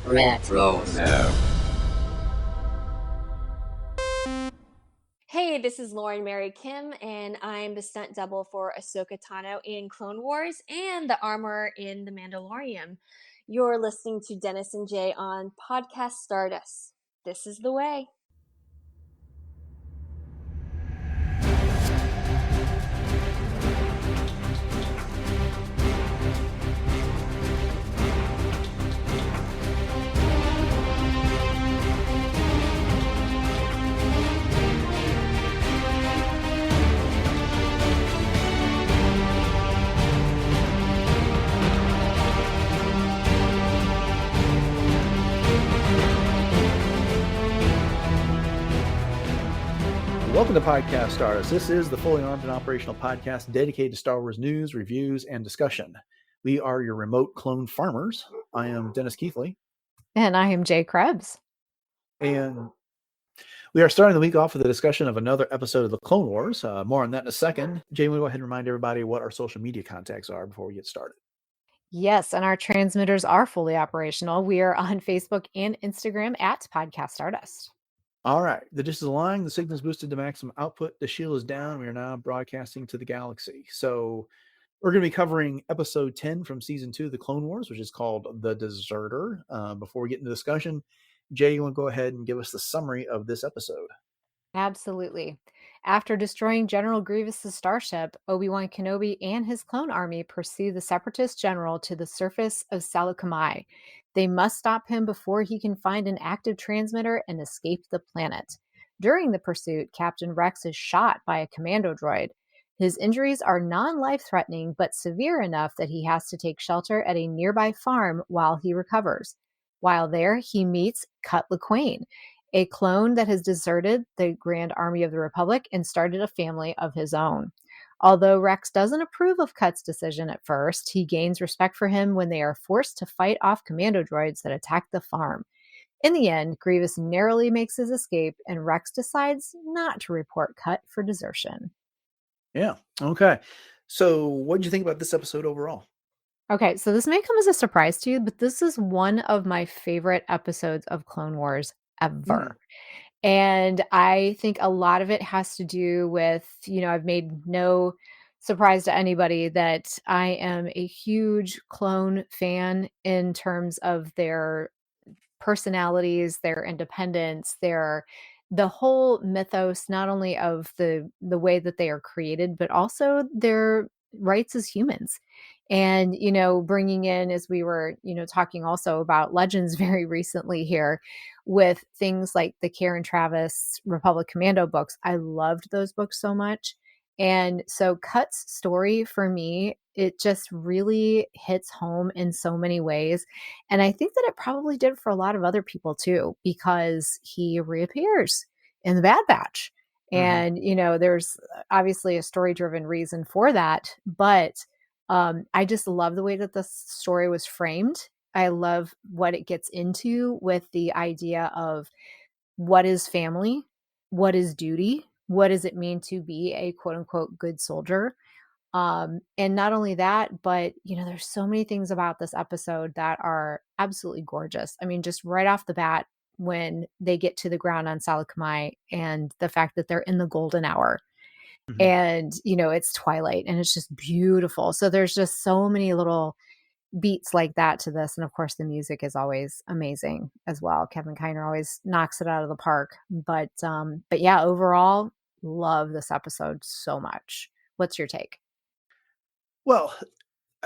Retro. Hey, this is Lauren Mary Kim, and I'm the stunt double for Ahsoka Tano in Clone Wars and the armorer in The Mandalorian. You're listening to Dennis and Jay on Podcast Stardust. This is the way. Welcome to Podcast Stardust. This is the fully armed and operational podcast dedicated to Star Wars news, reviews, and discussion. We are your remote clone farmers. I am Dennis Keithley. And I am Jay Krebs. And we are starting the week off with a discussion of another episode of the Clone Wars. More on that in a second. Jay, will you go ahead and remind everybody what our social media contacts are before we get started? Yes, and our transmitters are fully operational. We are on Facebook and Instagram at Podcast Stardust. All right. The dish is aligned. The signal is boosted to maximum output. The shield is down. We are now broadcasting to the galaxy. So we're going to be covering episode 10 from season 2 of the Clone Wars, which is called The Deserter. Before we get into discussion, Jay, you want to go ahead and give us the summary of this episode? Absolutely. After destroying General Grievous' starship, Obi-Wan Kenobi and his clone army pursue the Separatist general to the surface of Lawquane. They must stop him before he can find an active transmitter and escape the planet. During the pursuit, Captain Rex is shot by a Commando Droid. His injuries are non-life-threatening, but severe enough that he has to take shelter at a nearby farm while he recovers. While there, he meets Lawquane, a clone that has deserted the Grand Army of the Republic and started a family of his own. Although Rex doesn't approve of Cut's decision at first, he gains respect for him when they are forced to fight off Commando Droids that attack the farm. In the end, Grievous narrowly makes his escape, and Rex decides not to report Cut for desertion. Yeah. Okay. So what did you think about this episode overall? Okay, so this may come as a surprise to you, but this is one of my favorite episodes of Clone Wars ever. And I think a lot of it has to do with, I've made no surprise to anybody that I am a huge clone fan in terms of their personalities, their independence, the whole mythos, not only of the way that they are created, but also their rights as humans. And, bringing in, as we were, talking also about Legends very recently here, with things like the Karen Travis Republic Commando books. I loved those books so much. And so Cut's story for me, it just really hits home in so many ways. And I think that it probably did for a lot of other people too, because he reappears in the Bad Batch. And, there's obviously a story-driven reason for that. But I just love the way that the story was framed. I love what it gets into with the idea of what is family, what is duty, what does it mean to be a quote unquote good soldier. And not only that, but there's so many things about this episode that are absolutely gorgeous. I mean, just right off the bat, when they get to the ground on Lawquane and the fact that they're in the golden hour. And, it's twilight and it's just beautiful. So there's just so many little beats like that to this. And of course, the music is always amazing as well. Kevin Kiner always knocks it out of the park. But yeah, overall, love this episode so much. What's your take? Well,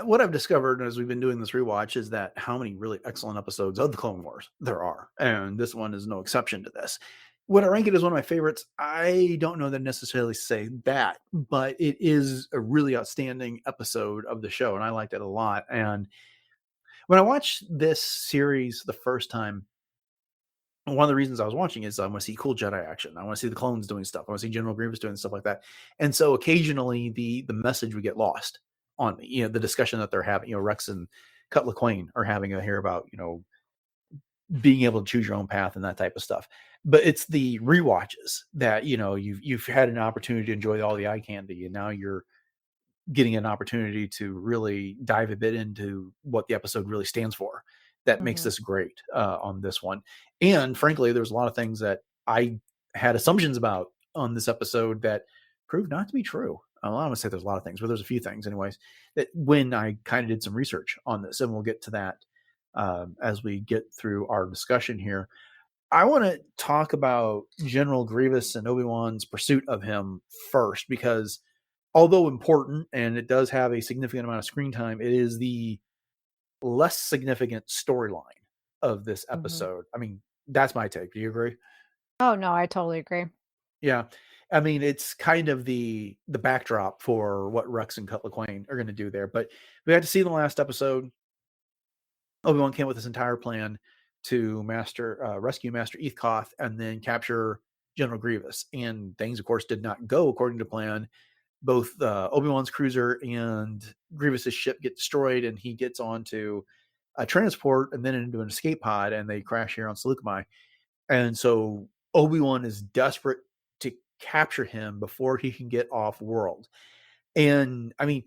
what I've discovered as we've been doing this rewatch is that how many really excellent episodes of the Clone Wars there are. And this one is no exception to this. Would I rank it as one of my favorites? I don't know that I necessarily say that, but it is a really outstanding episode of the show, and I liked it a lot. And when I watched this series the first time, one of the reasons I was watching is I want to see cool Jedi action. I want to see the clones doing stuff. I want to see General Grievous doing stuff like that. And so occasionally the message would get lost on me. The discussion that they're having, Rex and Lawquane are having here about, being able to choose your own path and that type of stuff. But it's the rewatches that, you've had an opportunity to enjoy all the eye candy, and now you're getting an opportunity to really dive a bit into what the episode really stands for. that makes this great on this one. And frankly, there's a lot of things that I had assumptions about on this episode that proved not to be true. Well, I don't want to say there's a lot of things, but there's a few things, anyways, that when I kind of did some research on this, and we'll get to that as we get through our discussion here. I want to talk about General Grievous and Obi-Wan's pursuit of him first, because although important and it does have a significant amount of screen time, it is the less significant storyline of this episode. I mean, that's my take. Do you agree? Oh, no, I totally agree. Yeah. I mean, it's kind of the backdrop for what Rex and Lawquane are going to do there. But we had to see in the last episode, Obi-Wan came with this entire plan to rescue Master Ethkoth and then capture General Grievous. And things, of course, did not go according to plan. Both Obi-Wan's cruiser and Grievous's ship get destroyed, and he gets onto a transport and then into an escape pod, and they crash here on Seleucami. And so Obi-Wan is desperate to capture him before he can get off world. And I mean,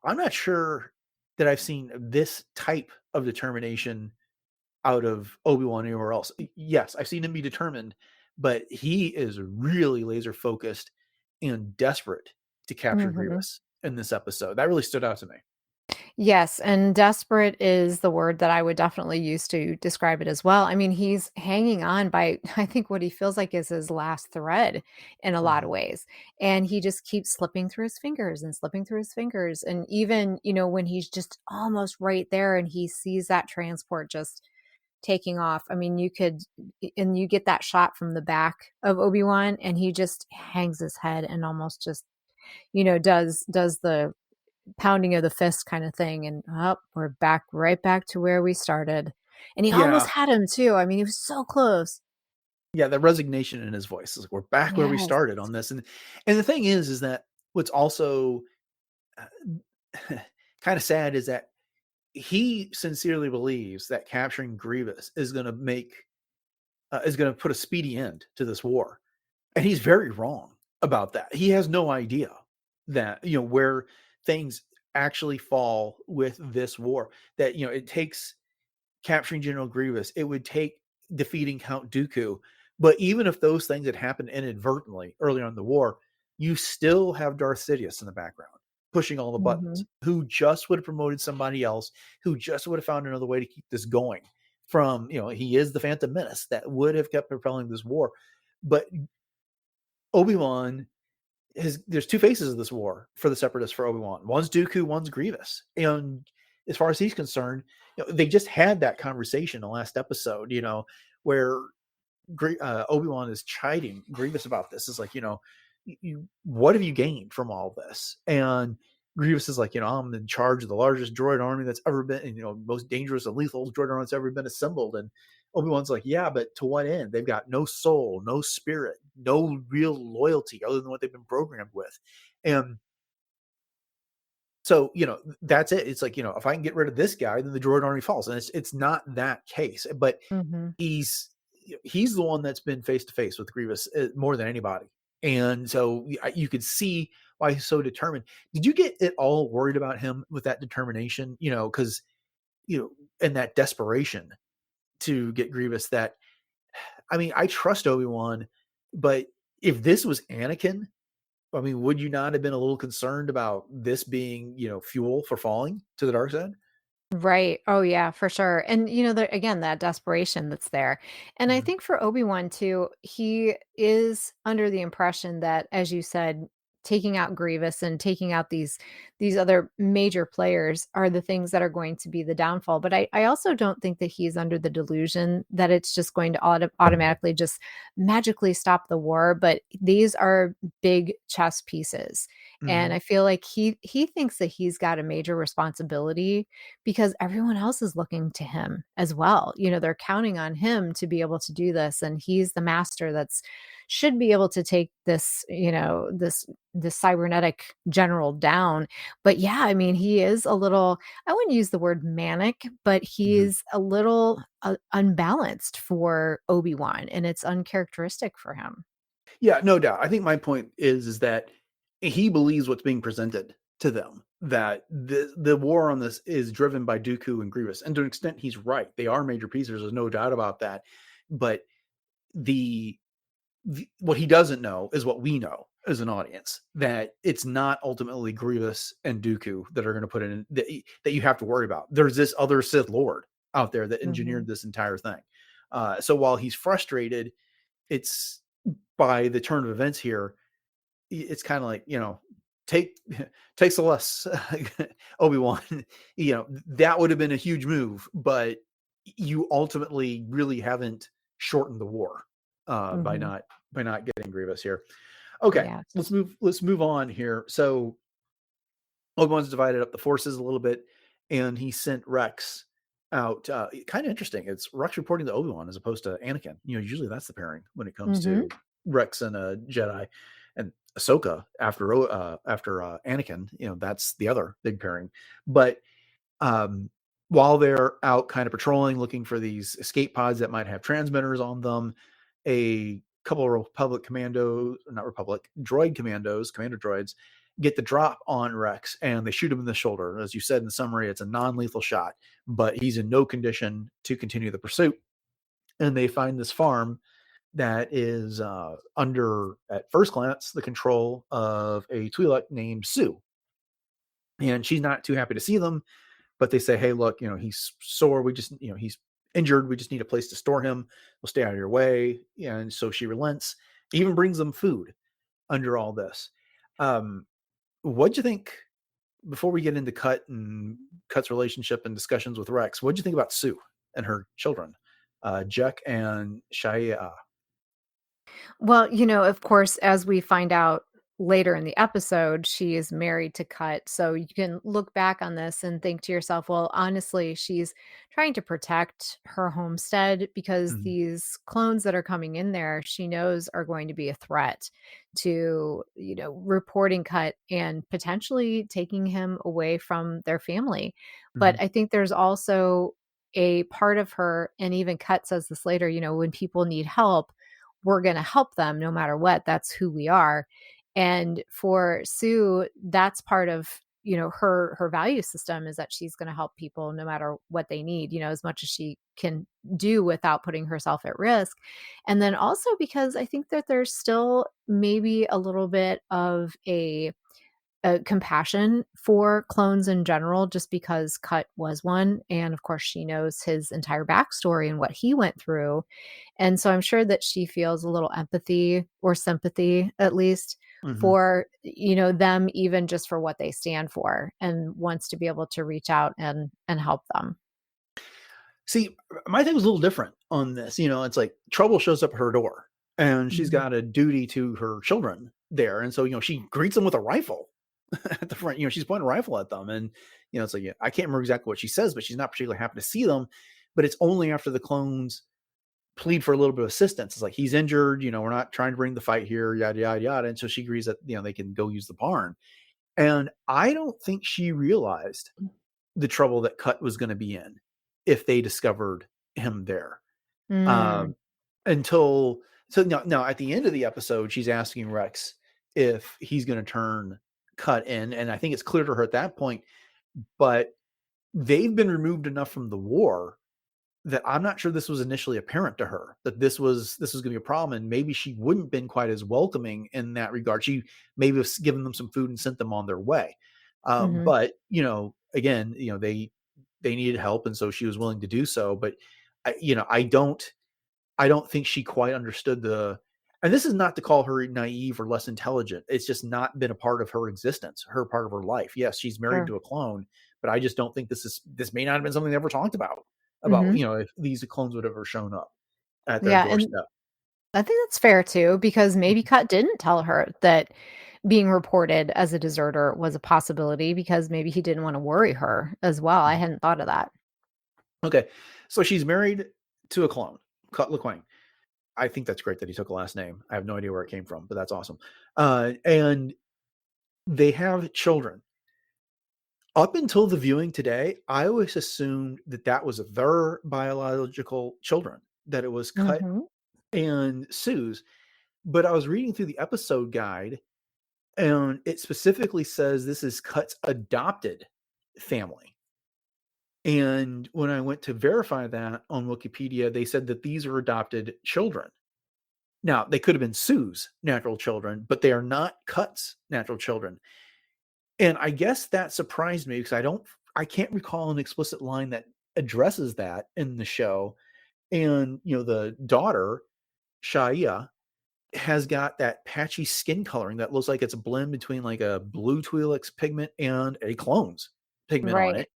I'm not sure that I've seen this type of determination out of Obi-Wan anywhere else. Yes, I've seen him be determined, but he is really laser focused and desperate to capture Grievous in this episode. That really stood out to me. Yes, and desperate is the word that I would definitely use to describe it as well. I mean, he's hanging on by, I think, what he feels like is his last thread in a lot of ways. And he just keeps slipping through his fingers and slipping through his fingers. And even, when he's just almost right there and he sees that transport just taking off. I mean, and you get that shot from the back of Obi-Wan, and he just hangs his head and almost just, does the pounding of the fist kind of thing, and we're right back to where we started. And he almost had him too. I mean, he was so close. Yeah, the resignation in his voice is like, we're back where we started on this. And the thing is that what's also kind of sad is that he sincerely believes that capturing Grievous is going to put a speedy end to this war. And he's very wrong about that. He has no idea that, where things actually fall with this war, that, it takes capturing General Grievous. It would take defeating Count Dooku. But even if those things had happened inadvertently earlier in the war, you still have Darth Sidious in the background pushing all the buttons, who just would have promoted somebody else, who just would have found another way to keep this going. From, he is the Phantom Menace that would have kept propelling this war. But Obi-Wan there's two faces of this war for the Separatists for Obi-Wan. One's Dooku, one's Grievous. And as far as he's concerned, they just had that conversation in the last episode, where Obi-Wan is chiding Grievous about this. It's like, what have you gained from all this? And Grievous is like, I'm in charge of the largest droid army that's ever been, and, most dangerous and lethal droid army that's ever been assembled. And Obi-Wan's like, yeah, but to what end? They've got no soul, no spirit, no real loyalty other than what they've been programmed with. And so, that's it. It's like, if I can get rid of this guy, then the droid army falls. And it's not that case, but he's the one that's been face to face with Grievous more than anybody. And so you could see why he's so determined. Did you get at all worried about him with that determination? Because, and that desperation to get Grievous, that, I mean, I trust Obi-Wan, but if this was Anakin, I mean, would you not have been a little concerned about this being, fuel for falling to the dark side? Right. Oh, yeah, for sure. And, again, that desperation that's there. And I think for Obi-Wan too, he is under the impression that, as you said, taking out Grievous and taking out these other major players are the things that are going to be the downfall. But I also don't think that he's under the delusion that it's just going to automatically just magically stop the war. But these are big chess pieces. And I feel like he thinks that he's got a major responsibility because everyone else is looking to him as well. They're counting on him to be able to do this. And he's the master should be able to take this, this cybernetic general down. But yeah, I mean, he is a little, I wouldn't use the word manic, but he's a little unbalanced for Obi-Wan, and it's uncharacteristic for him. Yeah, no doubt. I think my point is that he believes what's being presented to them. that the war on this is driven by Dooku and Grievous, and to an extent, he's right. They are major pieces. There's no doubt about that. But the what he doesn't know is what we know as an audience, that it's not ultimately Grievous and Dooku that are going to put in that you have to worry about. There's this other Sith Lord out there that engineered this entire thing. So while he's frustrated, it's by the turn of events here, it's kind of like, take takes a less Obi-Wan, that would have been a huge move, but you ultimately really haven't shortened the war by Mhm. not getting Grievous here. Okay, Yes. let's move on here. So Obi-Wan's divided up the forces a little bit, and he sent Rex out. Kind of interesting. It's Rex reporting to Obi-Wan as opposed to Anakin. Usually that's the pairing when it comes Mhm. to Rex and a Jedi, and Ahsoka after Anakin. That's the other big pairing. But um, while they're out kind of patrolling, looking for these escape pods that might have transmitters on them, a couple of Republic commandos, not Republic, droid commandos, commando droids, get the drop on Rex and they shoot him in the shoulder. As you said in the summary, it's a non lethal shot, but he's in no condition to continue the pursuit. And they find this farm that is under, at first glance, the control of a Twi'lek named Sue. And she's not too happy to see them, but they say, hey, look, he's sore. We just, he's injured. We just need a place to store him. We'll stay out of your way. And so she relents, even brings them food under all this. What'd you think, before we get into Cut's relationship and discussions with Rex, what'd you think about Sue and her children, Jack and Shia? Well, of course, as we find out later in the episode, she is married to Cut. So you can look back on this and think to yourself, well, honestly, she's trying to protect her homestead because Mhm. these clones that are coming in there, she knows are going to be a threat to, reporting Cut and potentially taking him away from their family. But Mhm. I think there's also a part of her, and even Cut says this later, when people need help, we're going to help them no matter what. That's who we are. And for Sue, that's part of her value system, is that she's going to help people no matter what they need, as much as she can do without putting herself at risk. And then also because I think that there's still maybe a little bit of a compassion for clones in general, just because Cut was one. And of course, she knows his entire backstory and what he went through. And so I'm sure that she feels a little empathy or sympathy, at least, Mhm. for, them, even just for what they stand for, and wants to be able to reach out and help them. See, my thing was a little different on this. It's like trouble shows up at her door and she's Mhm. got a duty to her children there. And so, she greets them with a rifle at the front. She's pointing a rifle at them. And, it's like, I can't remember exactly what she says, but she's not particularly happy to see them. But it's only after the clones plead for a little bit of assistance. It's like, he's injured, we're not trying to bring the fight here, yada, yada, yada. And so she agrees that, they can go use the barn. And I don't think she realized the trouble that Cut was going to be in if they discovered him there. Mm. Um, until so now at the end of the episode, she's asking Rex if he's going to turn Cut in, and I think it's clear to her at that point. But they've been removed enough from the war that I'm not sure this was initially apparent to her, that this was going to be a problem, and maybe she wouldn't been quite as welcoming in that regard. She maybe have given them some food and sent them on their way. Mhm. But again, they needed help, and so she was willing to do so. But I don't think she quite understood and this is not to call her naive or less intelligent. It's just not been a part of her existence, her part of her life. Yes, she's married Sure. to a clone, but I just don't think this may not have been something they ever talked about, Mhm. if these clones would have ever shown up at their Yeah, and doorstep. I think that's fair too, because maybe Mhm. Cut didn't tell her that being reported as a deserter was a possibility, because maybe he didn't wanna worry her as well. I Mhm. hadn't thought of that. Okay, so she's married to a clone, Lawquane. I think that's great that he took a last name. I have no idea where it came from, but that's awesome. And they have children. Up until the viewing today, I always assumed that that was their biological children, that it was Cut Mhm. and Sue's. But I was reading through the episode guide, And it specifically says this is Cut's adopted family. And when I went to verify that on Wikipedia, they said that these are adopted children. Now, they could have been Sue's natural children, but they are not Cut's natural children. And I guess that surprised me because I can't recall an explicit line that addresses that in the show. And, the daughter, Shia, has got that patchy skin coloring that looks like it's a blend between like a blue Twi'lek's pigment and a clone's pigment on Right. it.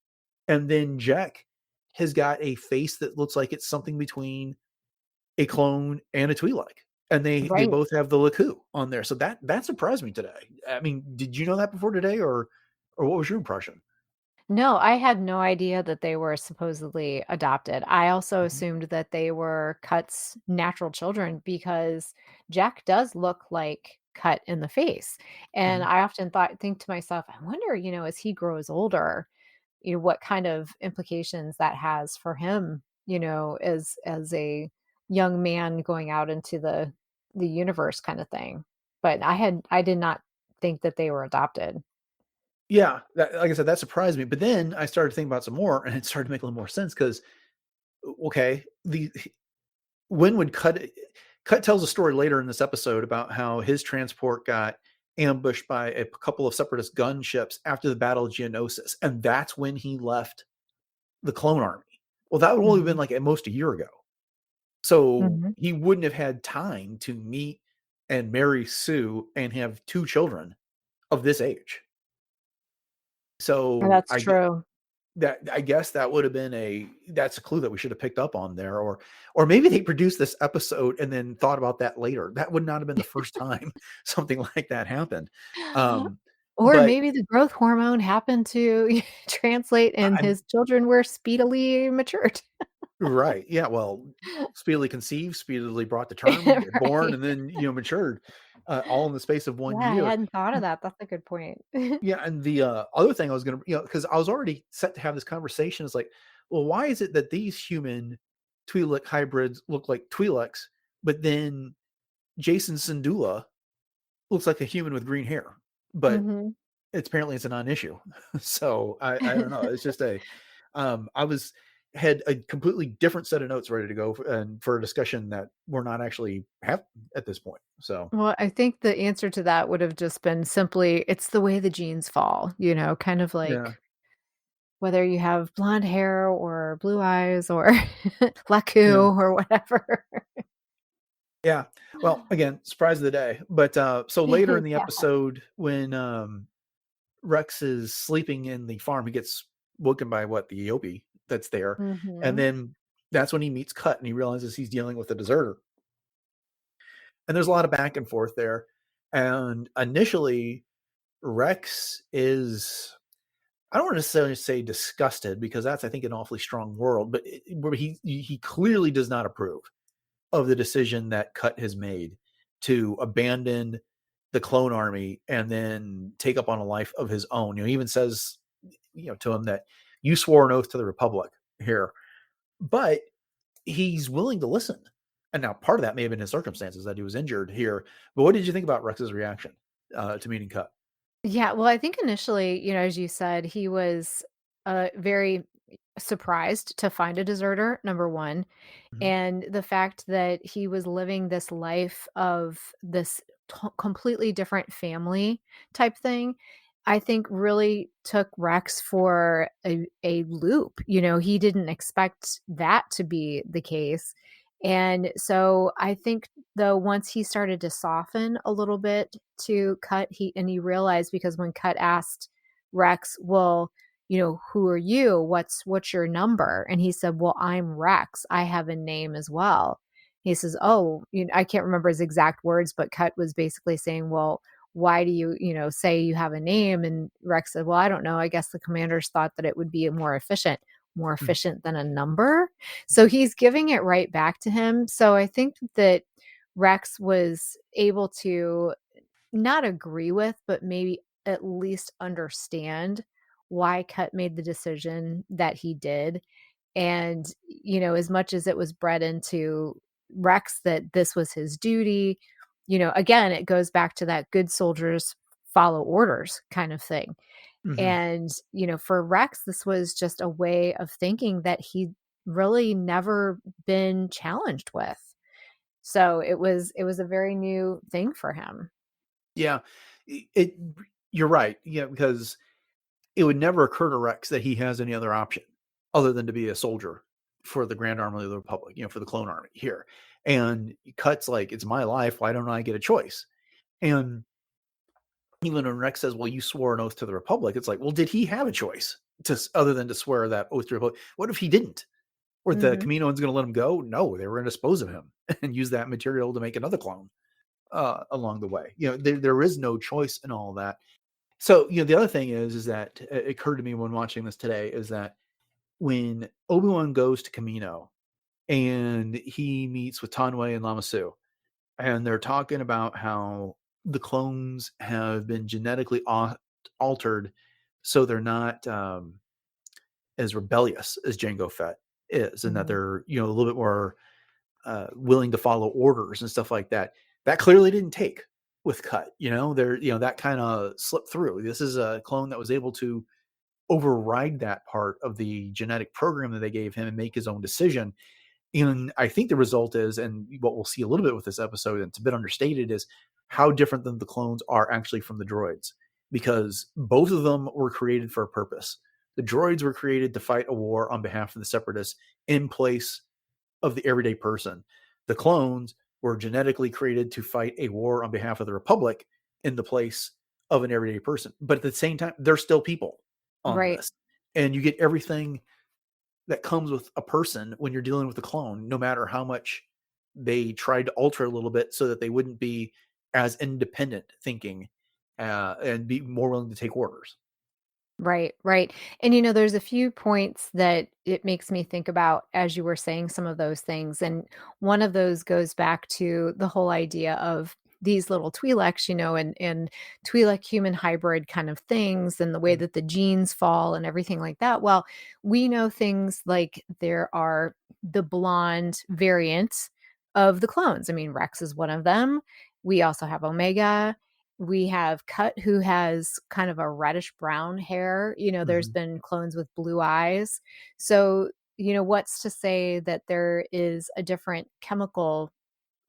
And then Jack has got a face that looks like it's something between a clone and a Twi'lek. And they Right. both have the Laku on there. So that surprised me today. I mean, did you know that before today, or what was your impression? No, I had no idea that they were supposedly adopted. I also Mhm. assumed that they were Cut's natural children because Jack does look like Cut in the face. And Mhm. I often think to myself, I wonder, as he grows older, what kind of implications that has for him, as a young man going out into the universe kind of thing. But I did not think that they were adopted. Yeah, like I said, that surprised me. But then I started thinking about some more, and it started to make a little more sense because okay, the when would Cut tells a story later in this episode about how his transport got ambushed by a couple of separatist gunships after the Battle of Geonosis, and that's when he left the clone army. Well, that would only have been Mhm. like at most a year ago. So Mhm. he wouldn't have had time to meet and marry Sue and have two children of this age. So That's true. I guess that would have been that's a clue that we should have picked up on there, or maybe they produced this episode and then thought about that later. That would not have been the first time something like that happened. Um, Or but maybe the growth hormone happened to translate and I'm his children were speedily matured. right. Yeah. Well, speedily conceived, speedily brought to term, born, Right. and then all in the space of Yeah, one I year. hadn't thought of that. That's a good point. Yeah, and the other thing I was gonna, because I was already set to have this conversation is like, well, why is it that these human Twi'lek hybrids look like Twi'leks, but then Jason Syndulla looks like a human with green hair? But Mhm. it's a non-issue. So I don't know. It's just I was had a completely different set of notes ready to go for a discussion that we're not actually have at this point. So Well, I think the answer to that would have just been simply, it's the way the genes fall, kind of yeah, like whether you have blonde hair or blue eyes or yeah. Laku or whatever. Yeah. Well, again, surprise of the day. But so later in the Yeah. episode, when Rex is sleeping in the farm, he gets woken by the Obi that's there. And Mhm. then that's when he meets Cut and he realizes he's dealing with a deserter. And there's a lot of back and forth there. And initially, Rex is, I don't want to necessarily say disgusted because that's, I think, an awfully strong word, but where he clearly does not approve of the decision that Cut has made to abandon the clone army and then take up on a life of his own. He even says, to him that you swore an oath to the Republic here, but he's willing to listen. And now part of that may have been his circumstances that he was injured here. But what did you think about Rex's reaction to meeting Cut? Yeah, well, I think initially, as you said, he was very surprised to find a deserter, number one. Mhm. And the fact that he was living this life of this completely different family type thing, I think really took Rex for a loop. He didn't expect that to be the case. And so I think though once he started to soften a little bit to Cut, he realized, because when Cut asked Rex, well, who are you? What's your number? And he said, well, I'm Rex. I have a name as well. He says, oh, I can't remember his exact words, but Cut was basically saying, well, why do you, say you have a name? And Rex said, well, I don't know. I guess the commanders thought that it would be more Mhm. efficient than a number. So he's giving it right back to him. So I think that Rex was able to not agree with, but maybe at least understand why Cut made the decision that he did. And, as much as it was bred into Rex that this was his duty, again, it goes back to that good soldiers follow orders kind of thing. Mm-hmm. And, for Rex, this was just a way of thinking that he really never been challenged with. So it was a very new thing for him. Yeah, it. You're right. Yeah, because it would never occur to Rex that he has any other option other than to be a soldier for the Grand Army of the Republic, for the Clone Army here. And Cut's like, it's my life. Why don't I get a choice? And even when Rex says, well, you swore an oath to the Republic, it's like, well, did he have a choice other than to swear that oath to the Republic? What if he didn't? Or the Mhm. Kaminoans going to let him go? No, they were going to dispose of him and use that material to make another clone along the way. There is no choice in all of that. So, the other thing is that it occurred to me when watching this today is that when Obi-Wan goes to Kamino and he meets with Tanway and Lama Su, and they're talking about how the clones have been genetically altered so they're not as rebellious as Jango Fett is, and that Mhm. they're a little bit more willing to follow orders and stuff like that. That clearly didn't take with Cut. That kind of slipped through. This is a clone that was able to override that part of the genetic program that they gave him and make his own decision. And I think the result is, and what we'll see a little bit with this episode, and it's a bit understated, is how different than the clones are actually from the droids, because both of them were created for a purpose. The droids were created to fight a war on behalf of the separatists in place of the everyday person. The clones were genetically created to fight a war on behalf of the Republic in the place of an everyday person. But at the same time, they're still people on Right. this. And you get everything that comes with a person when you're dealing with a clone, no matter how much they tried to alter a little bit so that they wouldn't be as independent thinking and be more willing to take orders. Right, right. And there's a few points that it makes me think about as you were saying some of those things. And one of those goes back to the whole idea of these little Twi'leks, and Twi'lek human hybrid kind of things, and the way Mm-hmm. that the genes fall and everything like that. Well, we know things like there are the blonde variants of the clones. I mean, Rex is one of them. We also have Omega. We have Cut, who has kind of a reddish brown hair. There's Mm-hmm. been clones with blue eyes. So, what's to say that there is a different chemical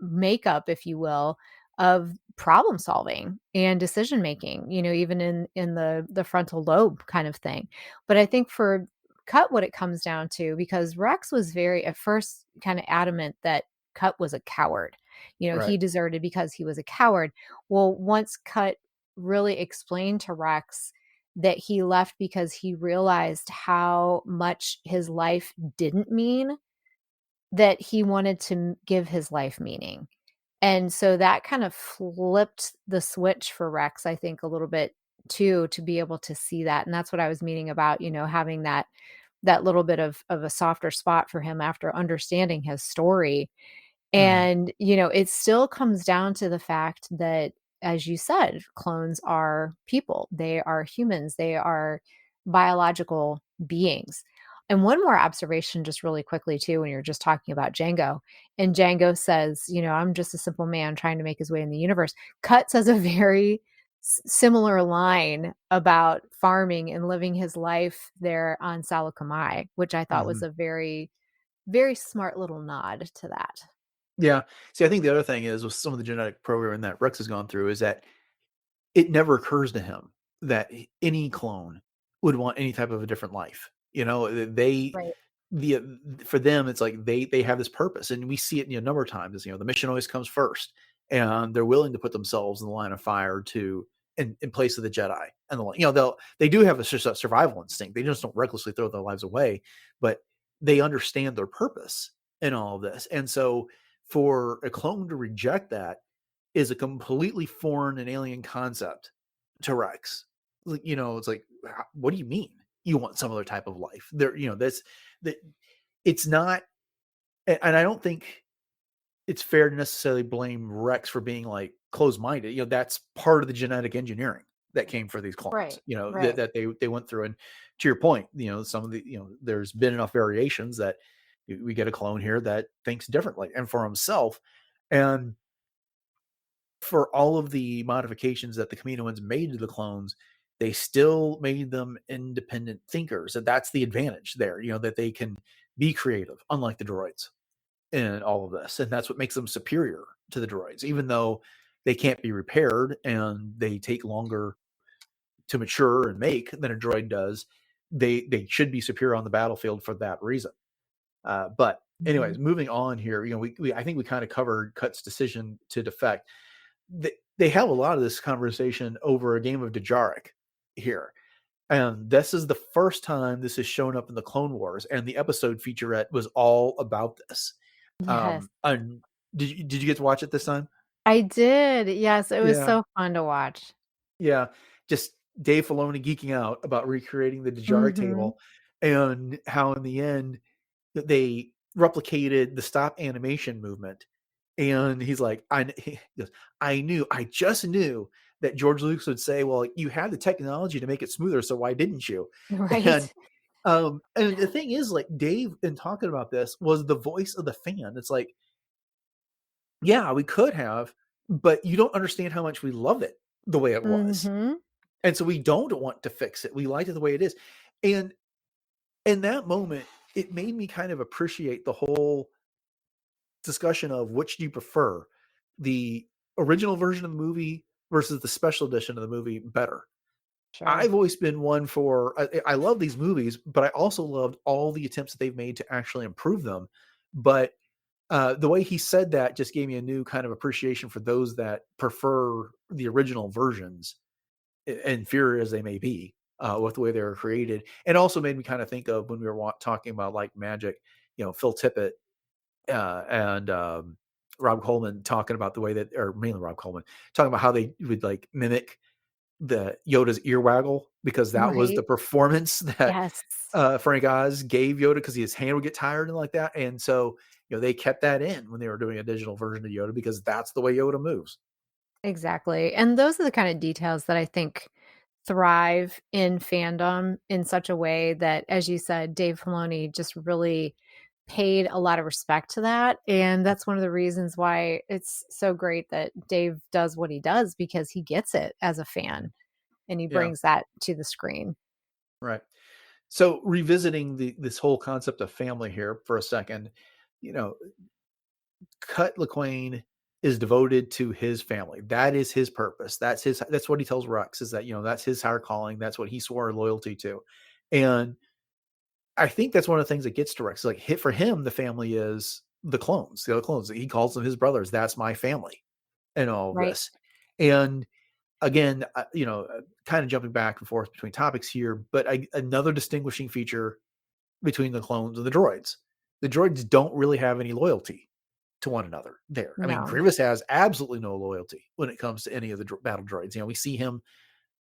makeup, if you will, of problem solving and decision making, even in the frontal lobe kind of thing. But I think for Cut, what it comes down to, because Rex was very at first kind of adamant that Cut was a coward. Right. He deserted because he was a coward. Well, once Cut really explained to Rex that he left because he realized how much his life didn't mean, that he wanted to give his life meaning. And so that kind of flipped the switch for Rex, I think, a little bit too, to be able to see that. And that's what I was meaning about, having that little bit of a softer spot for him after understanding his story. Mm-hmm. And, it still comes down to the fact that, as you said, clones are people, they are humans, they are biological beings. And one more observation, just really quickly, too, when you're just talking about Django, and Django says, I'm just a simple man trying to make his way in the universe. Cut says a very similar line about farming and living his life there on Salakamai, which I thought Mm-hmm. was a very, very smart little nod to that. Yeah. See, I think the other thing is with some of the genetic programming that Rex has gone through is that it never occurs to him that any clone would want any type of a different life. They Right. the for them it's like they have this purpose, and we see it a number of times. The mission always comes first, and they're willing to put themselves in the line of fire to in place of the Jedi. And they do have a survival instinct. They just don't recklessly throw their lives away, but they understand their purpose in all of this. And so for a clone to reject that is a completely foreign and alien concept to Rex. It's like, what do you mean you want some other type of life? That's that. It's not, and I don't think it's fair to necessarily blame Rex for being like closed-minded. That's part of the genetic engineering that came for these clones. Right. That, Right. that they went through. And to your point, some of the there's been enough variations that we get a clone here that thinks differently and for himself. And for all of the modifications that the Kaminoans made to the clones, they still made them independent thinkers. And that's the advantage there, that they can be creative, unlike the droids in all of this. And that's what makes them superior to the droids, even though they can't be repaired and they take longer to mature and make than a droid does. They should be superior on the battlefield for that reason. But anyways, moving on here, I think we kind of covered Cut's decision to defect. They have a lot of this conversation over a game of Dejarik here. And this is the first time this has shown up in the Clone Wars, and the episode featurette was all about this. Yes. And did you get to watch it this time? I did. Yes, it was Yeah. so fun to watch. Yeah, just Dave Filoni geeking out about recreating the Dejarik table, and how in the end they replicated the stop animation movement. And he's like, he goes, I just knew that George Lucas would say, well, you had the technology to make it smoother, so why didn't you? Right. And the thing is, like, Dave, in talking about this, was the voice of the fan. It's like, yeah, we could have, but you don't understand how much we love it the way it was. And so we don't want to fix it. We like it the way it is. And in that moment, it made me kind of appreciate the whole discussion of which do you prefer, the original version of the movie versus the special edition of the movie better. Sure. I've always been one for, I love these movies, but I also loved all the attempts that they've made to actually improve them. But the way he said that just gave me a new kind of appreciation for those that prefer the original versions, inferior as they may be, with the way they were created. And also made me kind of think of when we were talking about like magic, Phil Tippett and Rob Coleman talking about the way that, or mainly Rob Coleman, talking about how they would like mimic the Yoda's ear waggle, because that was the performance that Frank Oz gave Yoda, because his hand would get tired and like that. And so, they kept that in when they were doing a digital version of Yoda, because that's the way Yoda moves. Exactly. And those are the kind of details that I think thrive in fandom in such a way that, as you said, Dave Filoni just really paid a lot of respect to that. And that's one of the reasons why it's so great that Dave does what he does, because he gets it as a fan and he brings that to the screen. Right. So revisiting this whole concept of family here for a second, Cut Lawquane is devoted to his family. That is his purpose. That's what he tells Rex, is that, that's his higher calling. That's what he swore loyalty to. And I think that's one of the things that gets to Rex. Like, for him, the family is the clones, the other clones. He calls them his brothers. That's my family and all of this. And again, kind of jumping back and forth between topics here, but another distinguishing feature between the clones and the droids. The droids don't really have any loyalty to one another there. I mean, Grievous has absolutely no loyalty when it comes to any of the battle droids. We see him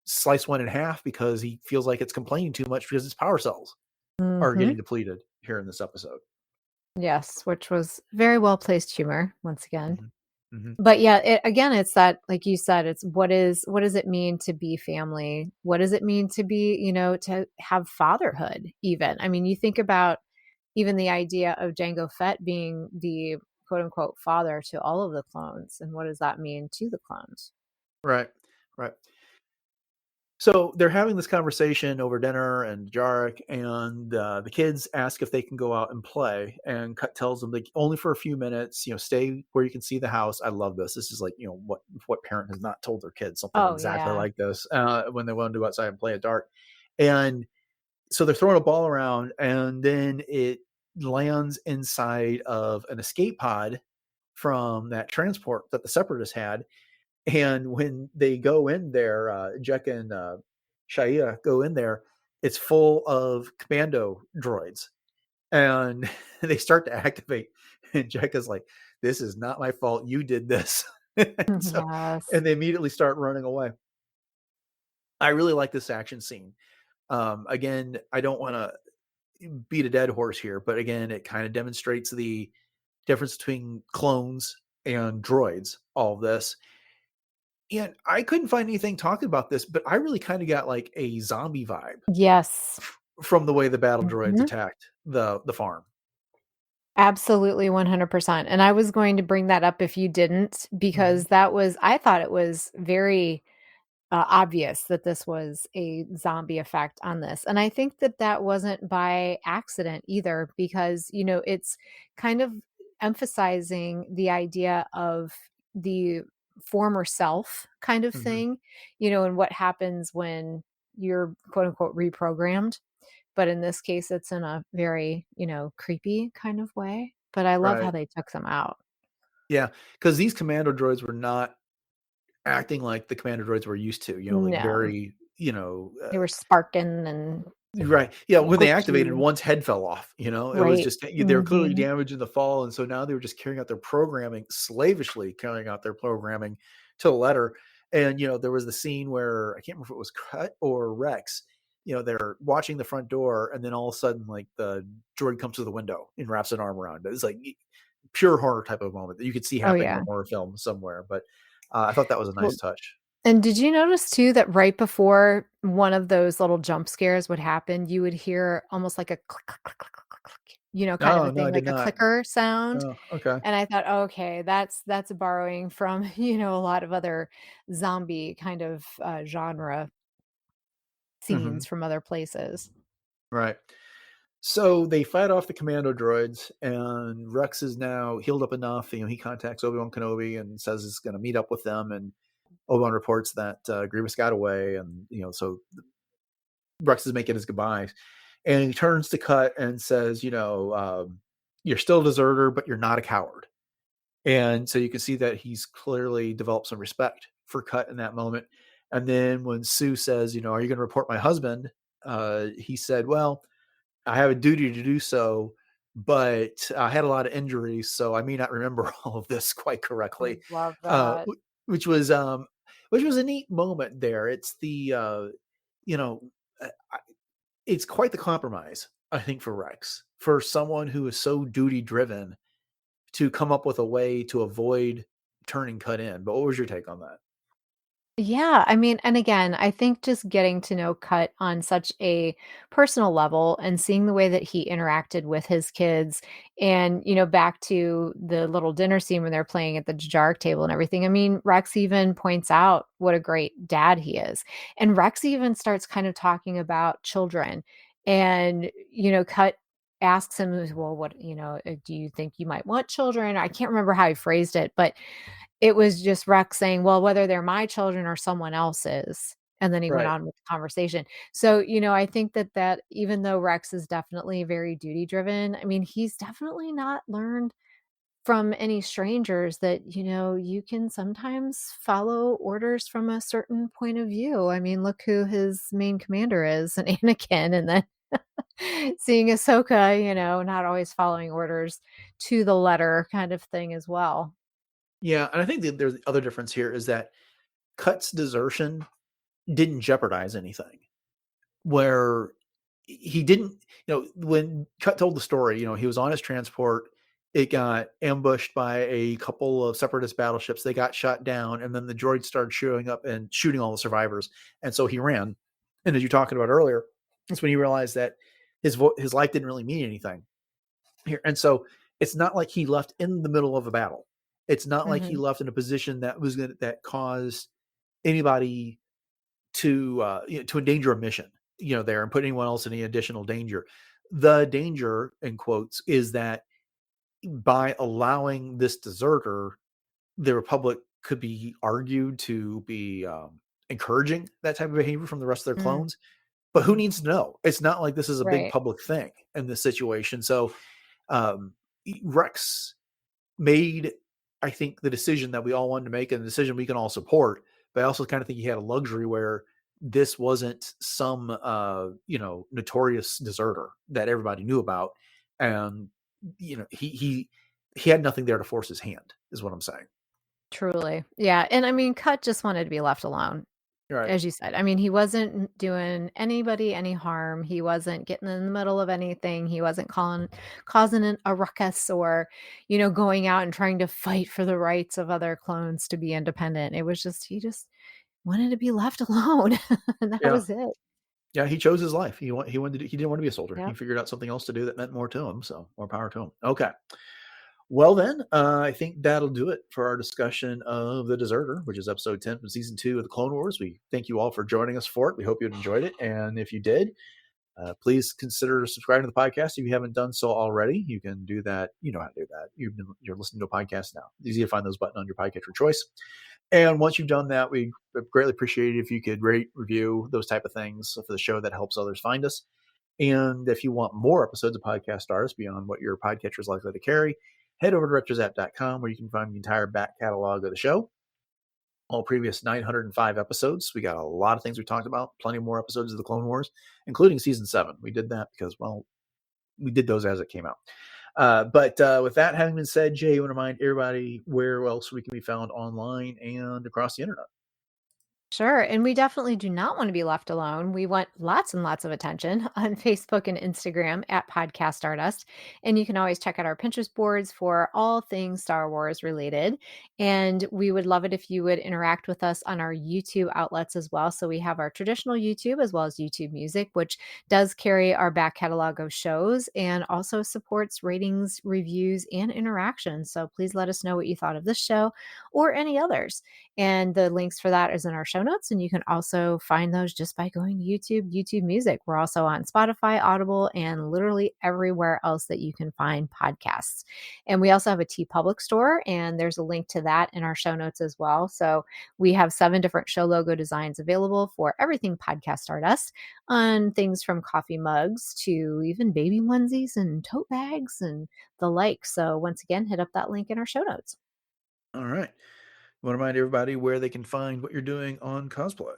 slice one in half because he feels like it's complaining too much because its power cells are getting depleted here in this episode. Yes, which was very well placed humor once again. But yeah, it's that, like you said, it's what does it mean to be family? What does it mean to be, to have fatherhood even? I mean, you think about even the idea of Jango Fett being the quote unquote father to all of the clones. And what does that mean to the clones? Right. So they're having this conversation over dinner and Jarek, and the kids ask if they can go out and play. And Cut tells them only for a few minutes, stay where you can see the house. I love this. This is like, what parent has not told their kids something exactly like this when they want to go outside and play at dark. And so they're throwing a ball around, and then it lands inside of an escape pod from that transport that the Separatists had. And when they go in there, Jek and Shia go in there, it's full of Commando Droids. And they start to activate. And Jek is like, this is not my fault. You did this. And they immediately start running away. I really like this action scene. Again, I don't want to beat a dead horse here, but again, it kind of demonstrates the difference between clones and droids, all of this. And I couldn't find anything talking about this, but I really kind of got like a zombie vibe. Yes. From the way the battle droids attacked the farm. Absolutely 100%. And I was going to bring that up if you didn't, Mhm. because I thought it was very obvious that this was a zombie effect on this. And I think that that wasn't by accident either, because, it's kind of emphasizing the idea of the former self kind of Mhm. thing, and what happens when you're quote unquote reprogrammed. But in this case, it's in a very, creepy kind of way. But I love how Right. they took them out. Yeah, because these commando droids were not acting like the commando droids we're used to, like No, very, they were sparking and right. Yeah, when they activated, twitchy. one's head fell off, it was Right. just they were clearly Mhm. damaged in the fall, and so now they were just carrying out their programming, slavishly carrying out their programming to the letter. And, there was the scene where I can't remember if it was Cut or Rex, they're watching the front door, and then all of a sudden, like, the droid comes to the window and wraps an arm around it. It's like pure horror type of moment that you could see Oh, happening in a yeah. horror film somewhere, but, I thought that was a nice Well, touch. and did you notice too that right before one of those little jump scares would happen, you would hear almost like a click, click, click, click, click, click, click, kind of Oh, a no, I thing, did like a not. clicker sound? Oh, okay. And I thought, "Okay, that's borrowing from, a lot of other zombie kind of, genre Mhm. scenes from other places." Right. So they fight off the commando droids, and Rex is now healed up enough. He contacts Obi-Wan Kenobi and says he's going to meet up with them. And Obi-Wan reports that Grievous got away, and so Rex is making his goodbyes. And he turns to Cut and says, "You're still a deserter, but you're not a coward." And so you can see that he's clearly developed some respect for Cut in that moment. And then when Sue says, "Are you going to report my husband?" He said, "Well, I have a duty to do so, but I had a lot of injuries, so I may not remember all of this quite I correctly." love Uh, that. which was which was a neat moment there. It's you know, it's quite the compromise, I think, for Rex, for someone who is so duty driven to come up with a way to avoid turning Cut in. But what was your take on that? Yeah, I mean, and again, I think just getting to know Cut on such a personal level and seeing the way that he interacted with his kids and, back to the little dinner scene when they're playing at the Jark table and everything. I mean, Rex even points out what a great dad he is. And Rex even starts kind of talking about children. And, Cut asks him, well, what, do you think you might want children? I can't remember how he phrased it, but it was just Rex saying, "Well, whether they're my children or someone else's," and then he went Right. on with the conversation. So, I think that even though Rex is definitely very duty driven, I mean, he's definitely not learned from any strangers that, you can sometimes follow orders from a certain point of view. I mean, look who his main commander is, and Anakin, and then seeing Ahsoka, not always following orders to the letter kind of thing as well. Yeah, and I think that there's the other difference here is that Cut's desertion didn't jeopardize anything. Where he didn't, when Cut told the story, he was on his transport. It got ambushed by a couple of separatist battleships. They got shot down, and then the droids started showing up and shooting all the survivors. And so he ran. And as you're talking about earlier, that's when he realized that his life didn't really mean anything here. And so it's not like he left in the middle of a battle. It's not like he Mhm. left in a position that caused anybody to endanger a mission, there and put anyone else in any additional danger. The danger, in quotes, is that by allowing this deserter, the Republic could be argued to be encouraging that type of behavior from the rest of their Mm, clones. But who mhm. needs to know? It's not like this is a big Right. public thing in this situation. So um, Rex made, I think, the decision that we all wanted to make and the decision we can all support. But I also kind of think he had a luxury where this wasn't some notorious deserter that everybody knew about. And he had nothing there to force his hand, is what I'm saying. Truly. Yeah, and I mean, Cut just wanted to be left alone, Right. as you said. I mean, he wasn't doing anybody any harm. He wasn't getting in the middle of anything. He wasn't causing a ruckus or, going out and trying to fight for the rights of other clones to be independent. It was just he just wanted to be left alone, and that Yeah. was it. Yeah, he chose his life. He didn't want to be a soldier. Yep. He figured out something else to do that meant more to him. So more power to him. Okay. Well, then, I think that'll do it for our discussion of The Deserter, which is episode 10 from season 2 of the Clone Wars. We thank you all for joining us for it. We hope you enjoyed it. And if you did, please consider subscribing to the podcast. If you haven't done so already, you can do that. You know how to do that. You're listening to a podcast now. It's easy to find those buttons on your podcast of choice. And once you've done that, we greatly appreciate it if you could rate, review, those type of things for the show. That helps others find us. And if you want more episodes of Podcast Stardust beyond what your podcatcher is likely to carry, head over to retrozapp.com where you can find the entire back catalog of the show. All previous 905 episodes. We got a lot of things we talked about, plenty more episodes of the Clone Wars, including season 7. We did that because, well, we did those as it came out. But with that having been said, Jay, you want to remind everybody where else we can be found online and across the internet? Sure. And we definitely do not want to be left alone. We want lots and lots of attention on Facebook and Instagram at Podcast Stardust. And you can always check out our Pinterest boards for all things Star Wars related. And we would love it if you would interact with us on our YouTube outlets as well. So we have our traditional YouTube as well as YouTube Music, which does carry our back catalog of shows and also supports ratings, reviews, and interactions. So please let us know what you thought of this show or any others. And the links for that is in our show notes. And you can also find those just by going to YouTube Music. We're also on Spotify, Audible, and literally everywhere else that you can find podcasts. And we also have a TeePublic store, and there's a link to that in our show notes as well. So we have 7 different show logo designs available for everything Podcast Stardust, on things from coffee mugs to even baby onesies and tote bags and the like. So once again, hit up that link in our show notes. All right. I want to remind everybody where they can find what you're doing on cosplay.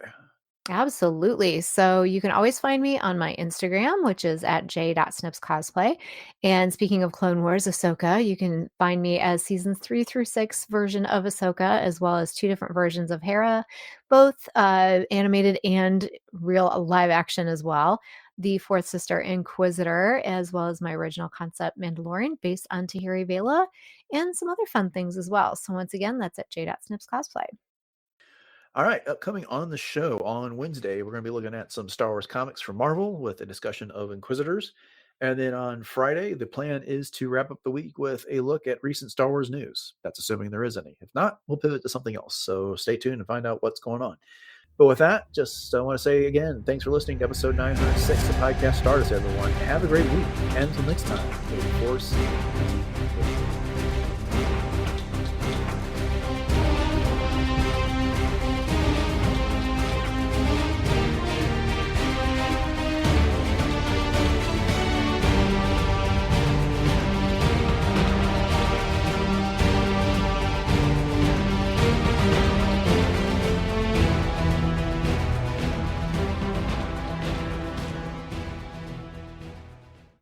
Absolutely. So you can always find me on my Instagram, which is at j.snipscosplay. And speaking of Clone Wars, Ahsoka, you can find me as seasons 3 through 6 version of Ahsoka, as well as 2 different versions of Hera, both animated and real live action as well. The Fourth Sister Inquisitor, as well as my original concept Mandalorian based on Tahiri Vela, and some other fun things as well. So once again, that's at j.snipscosplay. All right, upcoming on the show on Wednesday, we're going to be looking at some Star Wars comics from Marvel with a discussion of Inquisitors. And then on Friday, the plan is to wrap up the week with a look at recent Star Wars news. That's assuming there is any. If not, we'll pivot to something else. So stay tuned and find out what's going on. But with that, just I want to say again, thanks for listening to episode 906 of Podcast Stardust, everyone. Have a great week. And until next time, may the Force be with you.